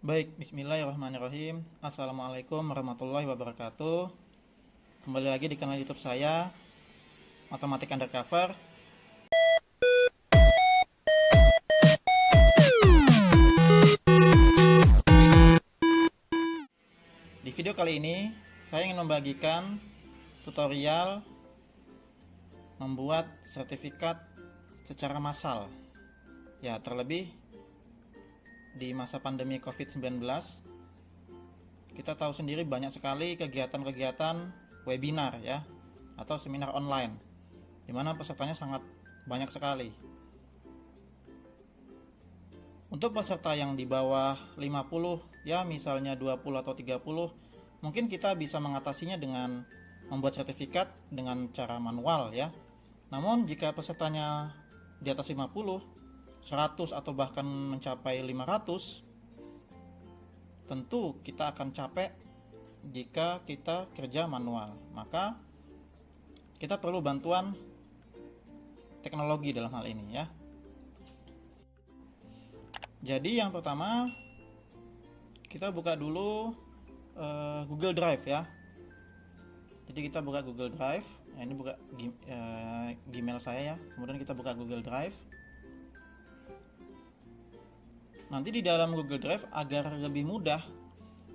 Baik, bismillahirrahmanirrahim. Assalamualaikum warahmatullahi wabarakatuh. Kembali lagi di kanal YouTube saya, Matematik Undercover. Di video kali ini, saya ingin membagikan tutorial membuat sertifikat secara massal. Ya, terlebih di masa pandemi COVID-19, kita tahu sendiri banyak sekali kegiatan-kegiatan webinar ya atau seminar online di mana pesertanya sangat banyak sekali. Untuk peserta yang di bawah 50 ya, misalnya 20 atau 30, mungkin kita bisa mengatasinya dengan membuat sertifikat dengan cara manual ya. Namun jika pesertanya di atas 50, 100 atau bahkan mencapai 500, tentu kita akan capek jika kita kerja manual. Maka kita perlu bantuan teknologi dalam hal ini ya. Jadi yang pertama, kita buka dulu Google Drive ya. Jadi kita buka Google Drive. Nah, ini buka Gmail saya ya. Kemudian kita buka Google Drive. Nanti di dalam Google Drive, agar lebih mudah,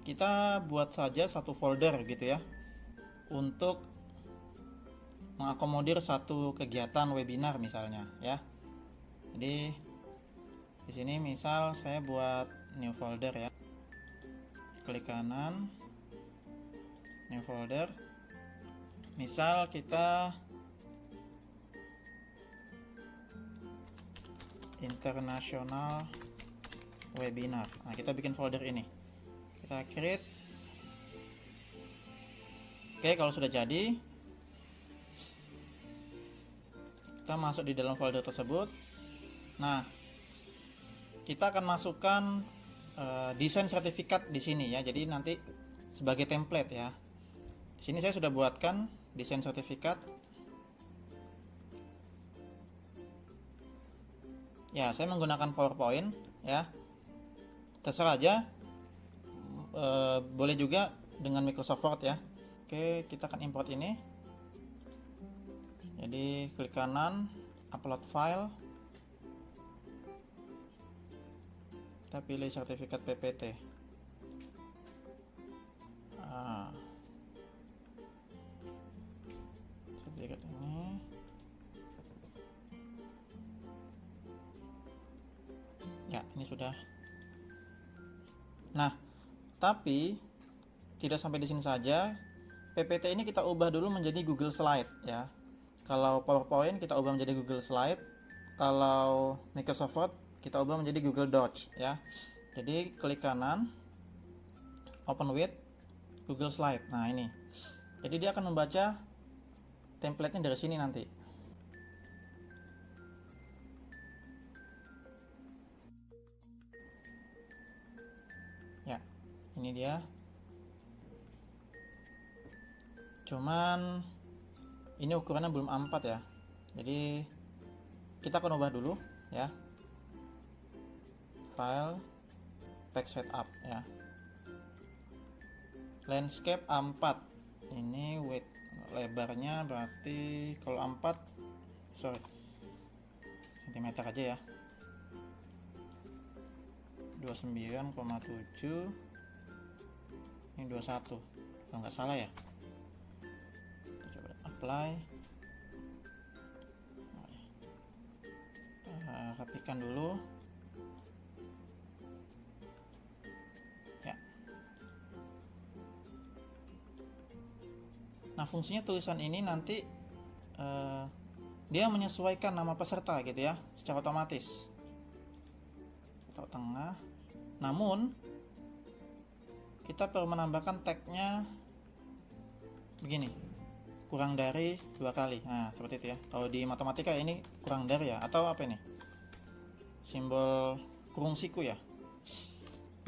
kita buat saja satu folder gitu ya, untuk mengakomodir satu kegiatan webinar misalnya ya. Jadi di sini misal saya buat new folder ya. Klik kanan, new folder. Misal kita internasional webinar. Nah, kita bikin folder ini. Kita create. Oke, kalau sudah jadi, kita masuk di dalam folder tersebut. Nah, kita akan masukkan desain sertifikat di sini ya. Jadi nanti sebagai template ya. Di sini saya sudah buatkan desain sertifikat. Ya, saya menggunakan PowerPoint ya. Terserah aja. Boleh juga dengan Microsoft Word ya. Oke, kita akan import ini. Jadi klik kanan, upload file. Kita pilih sertifikat PPT. Sertifikat ini. Ya, ini sudah. Nah, tapi tidak sampai di sini saja. PPT ini kita ubah dulu menjadi Google Slide ya. Kalau PowerPoint kita ubah menjadi Google Slide. Kalau Microsoft Word kita ubah menjadi Google Docs ya. Jadi klik kanan, open with Google Slide. Nah, ini. Jadi dia akan membaca template-nya dari sini nanti. Ya, ini dia. Cuman ini ukurannya belum A4 ya. Jadi kita akan ubah dulu ya. File, text setup ya. Landscape A4. Ini width lebarnya berarti kalau A4 cm aja ya. 29,7. Ini 21 kalau nggak salah ya. Kita coba apply. Kita rapikan dulu ya. Nah, fungsinya tulisan ini nanti dia menyesuaikan nama peserta gitu ya secara otomatis. Taruh tengah. Namun kita perlu menambahkan tagnya begini, kurang dari 2 kali. Nah, seperti itu ya. Kalau di matematika ini kurang dari ya, atau apa ini, simbol kurung siku ya,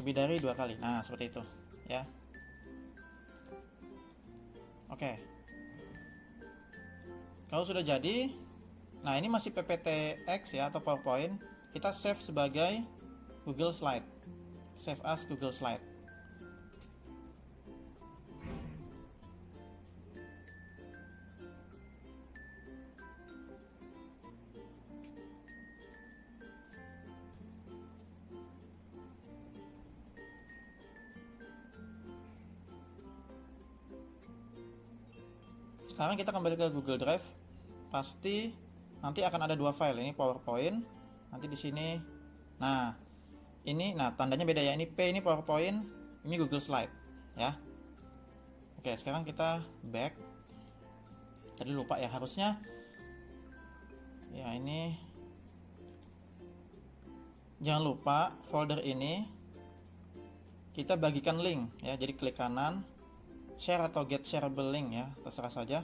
lebih dari 2 kali. Nah, seperti itu ya. Oke, kalau sudah jadi, nah ini masih PPTX ya atau PowerPoint, kita save sebagai Google Slide. save as Google Slide. Sekarang kita kembali ke Google Drive. Pasti nanti akan ada 2 file, ini PowerPoint, nanti di sini. Nah, ini tandanya beda ya. Ini P ini PowerPoint, ini Google Slide ya. Oke, sekarang kita back. Tadi lupa ya, harusnya ya ini. Jangan lupa folder ini kita bagikan link ya. Jadi klik kanan, share atau get shareable link ya, terserah saja,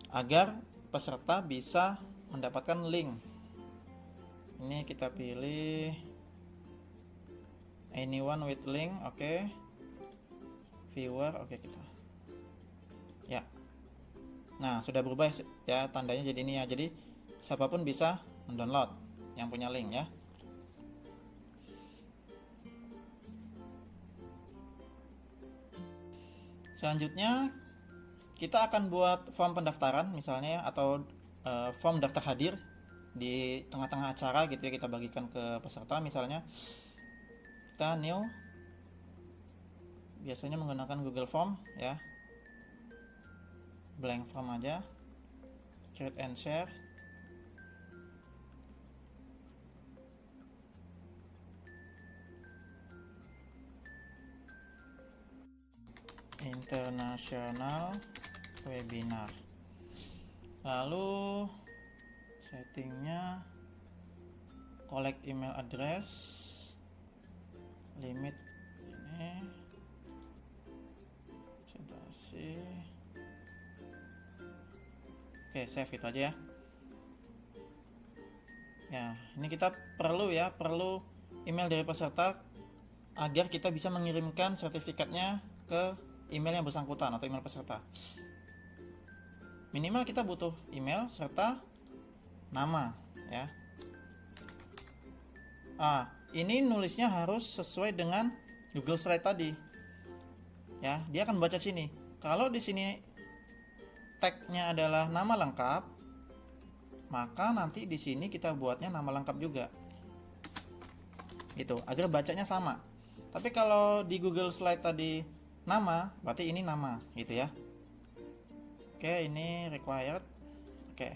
agar peserta bisa mendapatkan link. Ini kita pilih anyone with link, oke. Viewer, oke kita. Ya. Nah, sudah berubah ya tandanya jadi ini ya. Jadi siapapun bisa mendownload yang punya link ya. Selanjutnya kita akan buat form pendaftaran misalnya, atau form daftar hadir di tengah-tengah acara gitu ya, kita bagikan ke peserta. Misalnya kita new, biasanya menggunakan Google Form ya, blank form aja, create and share. International webinar. Lalu settingnya collect email address, limit ini presentasi. Oke, save itu aja ya. Ya, ini kita perlu email dari peserta agar kita bisa mengirimkan sertifikatnya ke email yang bersangkutan atau email peserta. Minimal kita butuh email serta nama ya. Ini nulisnya harus sesuai dengan Google Slide tadi. Ya, dia akan baca sini. Kalau di sini tagnya adalah nama lengkap, maka nanti di sini kita buatnya nama lengkap juga. Gitu, agar bacanya sama. Tapi kalau di Google Slide tadi nama, berarti ini nama gitu ya. Oke, ini required. Oke,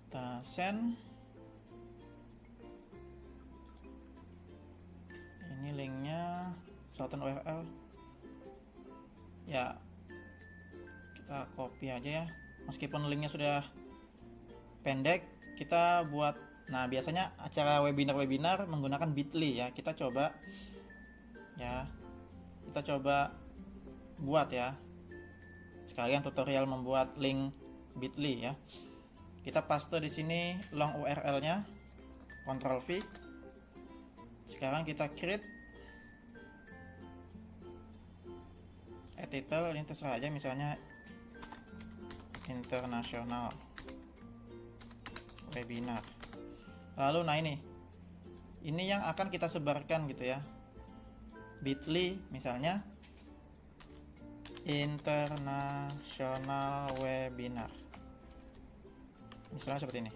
kita send. Ini linknya certain URL ya, kita copy aja ya, meskipun linknya sudah pendek. Kita buat, nah biasanya acara webinar menggunakan bit.ly ya. Kita coba buat ya, sekalian tutorial membuat link bit.ly ya. Kita paste di sini long URL nya, Ctrl V. Sekarang kita create title, ini terserah aja, misalnya international webinar. Lalu nah ini yang akan kita sebarkan gitu ya, bit.ly misalnya international webinar, misalnya seperti ini.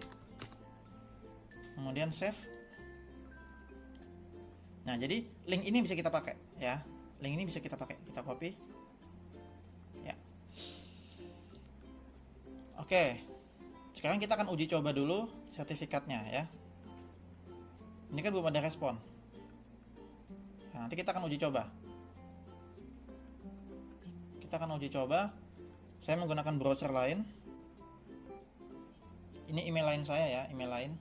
Kemudian save. Nah, jadi link ini bisa kita pakai ya. Link ini bisa kita pakai. Kita copy. Ya. Oke. Sekarang kita akan uji coba dulu sertifikatnya ya. Ini kan belum ada respon. Nah, nanti kita akan uji coba. Saya menggunakan browser lain. Ini email lain saya ya, email lain.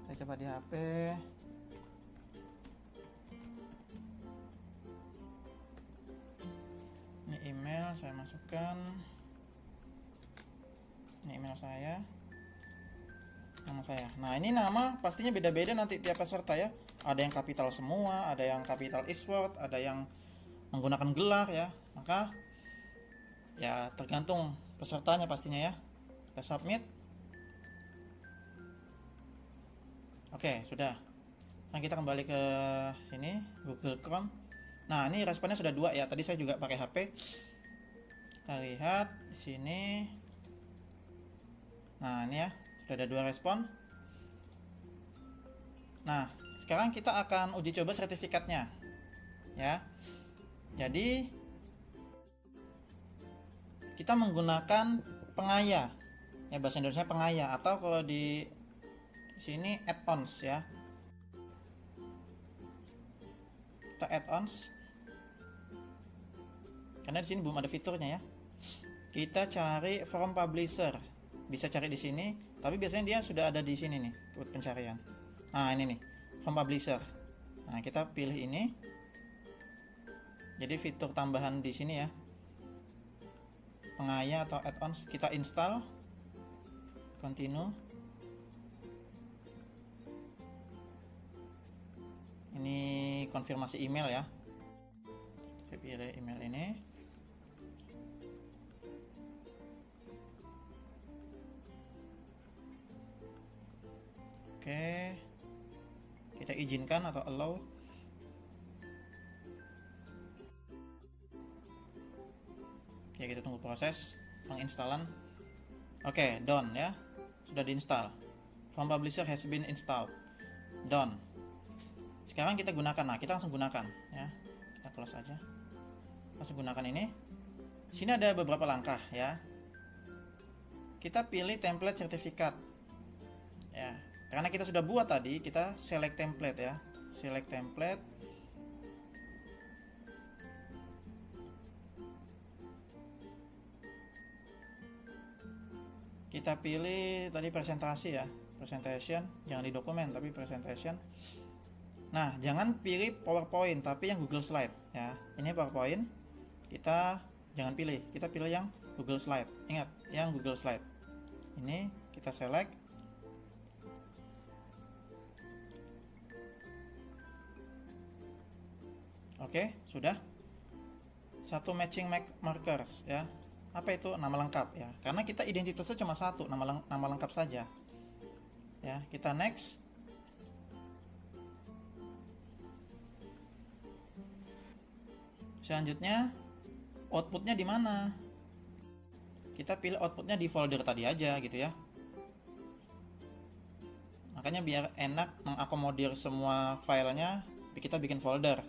Saya coba di HP. Ini email saya masukkan. Ini email saya. Nama saya. Nah, ini nama pastinya beda-beda nanti tiap peserta ya. Ada yang kapital semua, ada yang kapital Eastward, ada yang menggunakan gelar ya. Maka ya tergantung pesertanya pastinya ya. Kita submit. Oke, sudah. Nah, kita kembali ke sini, Google Chrome. Nah, ini responnya sudah 2 ya. Tadi saya juga pakai HP. Kita lihat di sini. Nah, ini ya, sudah ada 2 respon. Nah, sekarang kita akan uji coba sertifikatnya. Ya. Jadi kita menggunakan pengaya. Ya, bahasa Indonesia pengaya, atau kalau di sini add-ons ya. Kita add-ons. Karena di sini belum ada fiturnya ya. Kita cari from publisher. Bisa cari di sini, tapi biasanya dia sudah ada di sini nih, ikut pencarian. Nah, ini nih, from publisher. Nah, kita pilih ini. Jadi fitur tambahan di sini ya. Pengaya atau add-ons, kita install. Continue. Ini konfirmasi email ya. Saya pilih email ini. Oke. Kita izinkan atau allow. Oke, kita tunggu proses penginstalan. Oke, done ya. Sudah diinstal. From publisher has been installed. Done. Sekarang kita gunakan. Nah, kita langsung gunakan ya. Kita close aja. Langsung gunakan ini. Di sini ada beberapa langkah ya. Kita pilih template sertifikat. Ya. Karena kita sudah buat tadi, kita select template ya. Select template. Kita pilih tadi presentasi ya, presentation, jangan di dokumen tapi presentation. Nah, jangan pilih PowerPoint tapi yang Google Slide ya. Ini PowerPoint, kita jangan pilih, kita pilih yang Google Slide. Ingat, yang Google Slide. Ini kita select. Oke, sudah. Satu matching markers ya. Apa itu? Nama lengkap ya. Karena kita identitasnya cuma satu, nama lengkap saja. Ya, kita next. Selanjutnya outputnya di mana? Kita pilih outputnya di folder tadi aja gitu ya. Makanya biar enak mengakomodir semua filenya, kita bikin folder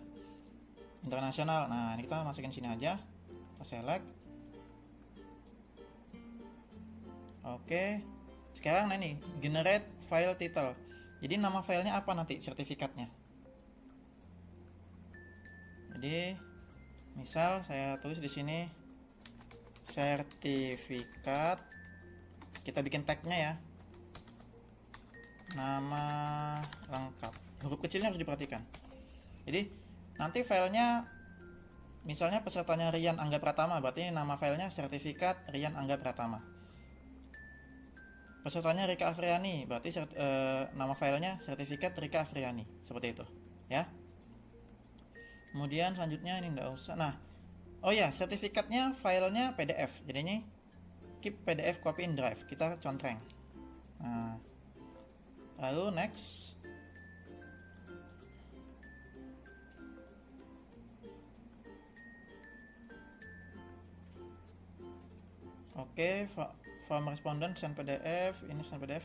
internasional. Nah, ini kita masukin sini aja. Kita select. Oke. Sekarang nah ini generate file title. Jadi nama filenya apa nanti sertifikatnya? Jadi misal saya tulis di sini sertifikat. Kita bikin tagnya ya. Nama lengkap. Huruf kecilnya harus diperhatikan. Jadi nanti filenya misalnya pesertanya Rian Angga Pratama, berarti nama filenya sertifikat Rian Angga Pratama. Pesertanya Rika Afriani, berarti nama filenya sertifikat Rika Afriani, seperti itu ya. Kemudian selanjutnya ini enggak usah. Nah, oh ya, sertifikatnya filenya PDF, jadinya keep PDF copy in drive, kita contreng. Nah, lalu next. Oke, form respondent send PDF, ini send PDF.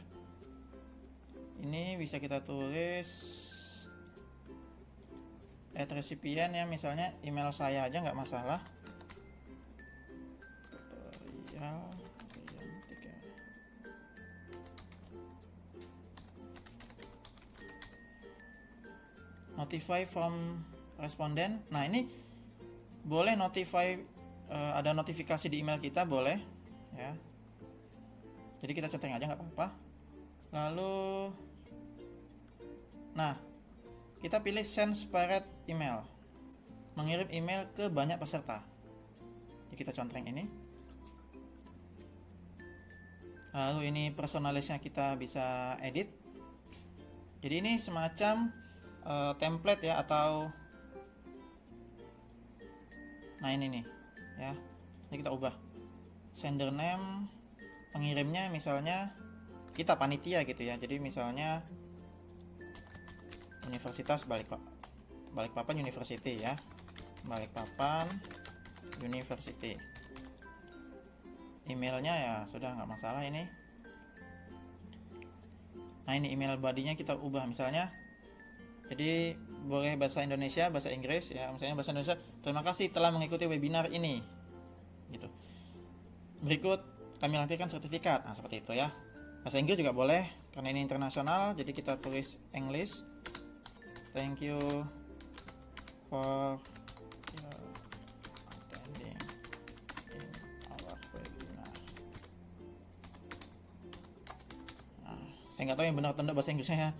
Ini bisa kita tulis recipient ya, misalnya email saya aja nggak masalah. Notify from respondent. Nah, ini boleh notify, ada notifikasi di email kita boleh ya. Jadi kita centeng aja nggak apa-apa. Lalu, nah kita pilih send separate email, mengirim email ke banyak peserta. Jadi kita contreng ini. Lalu ini personalisnya kita bisa edit. Jadi ini semacam template ya, atau nah ini nih ya. Ini kita ubah. sender name pengirimnya misalnya kita panitia gitu ya. Jadi misalnya Universitas Balikpapan University ya, Balikpapan University. Emailnya ya sudah nggak masalah ini. Nah ini email body-nya kita ubah misalnya, jadi boleh bahasa Indonesia, bahasa Inggris ya. Misalnya bahasa Indonesia, terima kasih telah mengikuti webinar ini gitu. Berikut kami lampirkan sertifikat. Nah seperti itu ya. Bahasa Inggris juga boleh karena ini internasional, jadi kita tulis English. Thank you for your attending in our webinar. Nah, saya nggak tahu yang benar atau tidak bahasa Inggrisnya ya.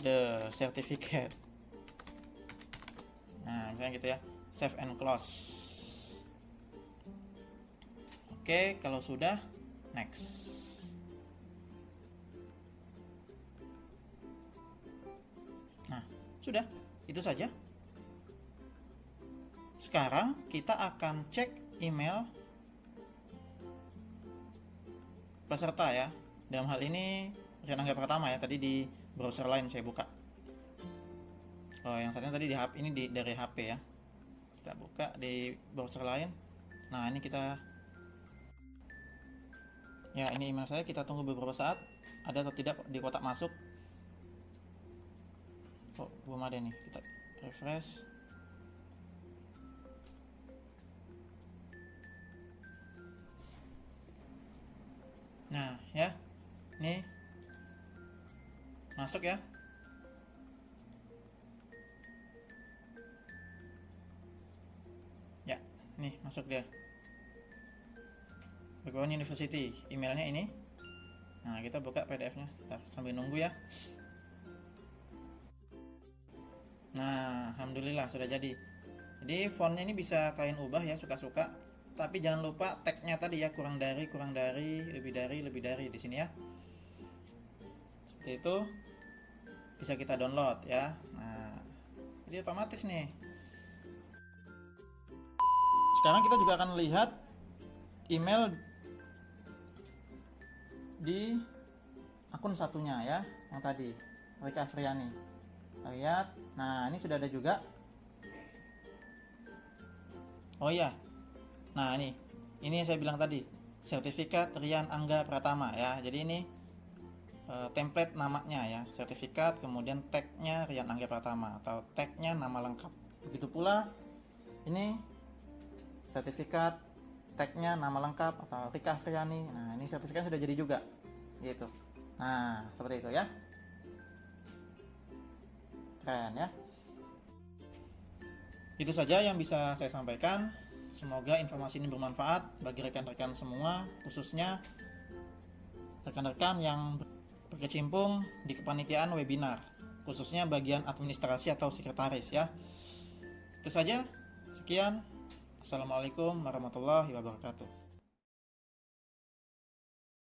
The certificate. Nah, misalnya gitu ya. Save and close. Oke, kalau sudah, next. Nah, sudah. Itu saja. Sekarang kita akan cek email peserta ya. Dalam hal ini rekan angga pertama ya, tadi di browser lain saya buka. Oh, yang satunya tadi di HP, ini dari HP ya. Kita buka di browser lain. Nah, ini kita ya, ini email saya, kita tunggu beberapa saat ada atau tidak di kotak masuk. Oh, belum ada nih. Kita refresh. Nah, ya. Nih. Masuk ya. Ya, nih masuk dia. Background University, emailnya ini. Nah, kita buka PDF-nya. Kita sambil nunggu ya. Nah, alhamdulillah sudah jadi. Jadi fontnya ini bisa kalian ubah ya, suka-suka. Tapi jangan lupa tagnya tadi ya, kurang dari, lebih dari di sini ya. Seperti itu. Bisa kita download ya. Nah, jadi otomatis nih. Sekarang kita juga akan lihat email di akun satunya ya, yang tadi Rika Afriani. Lihat, nah ini sudah ada juga. Oh iya, nah ini yang saya bilang tadi, sertifikat Rian Angga Pratama ya. Jadi ini template namanya ya, sertifikat, kemudian tagnya Rian Angga Pratama atau tagnya nama lengkap. Begitu pula ini sertifikat, tagnya nama lengkap atau Rika Afriani. Nah ini sertifikat sudah jadi juga gitu. Nah seperti itu ya, keren ya. Itu saja yang bisa saya sampaikan. Semoga informasi ini bermanfaat bagi rekan-rekan semua, khususnya rekan-rekan yang berkecimpung di kepanitiaan webinar, khususnya bagian administrasi atau sekretaris ya. Itu saja. Sekian. Assalamualaikum warahmatullahi wabarakatuh.